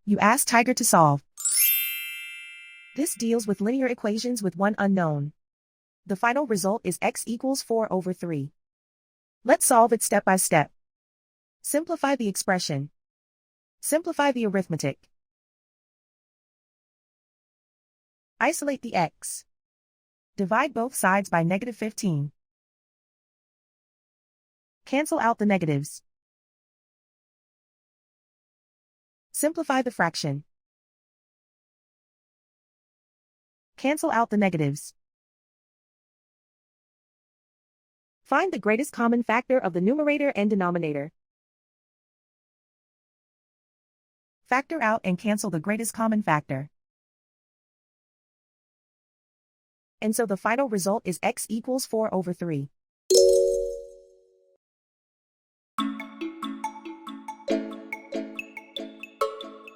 You ask Tiger to solve. This deals with linear equations with one unknown. The final result is x equals 4/3. Let's solve it step by step. Simplify the expression. Simplify the arithmetic. Isolate the x. Divide both sides by -15. Cancel out the negatives. Simplify the fraction. Cancel out the negatives. Find the greatest common factor of the numerator and denominator. Factor out and cancel the greatest common factor. And so the final result is x equals 4/3.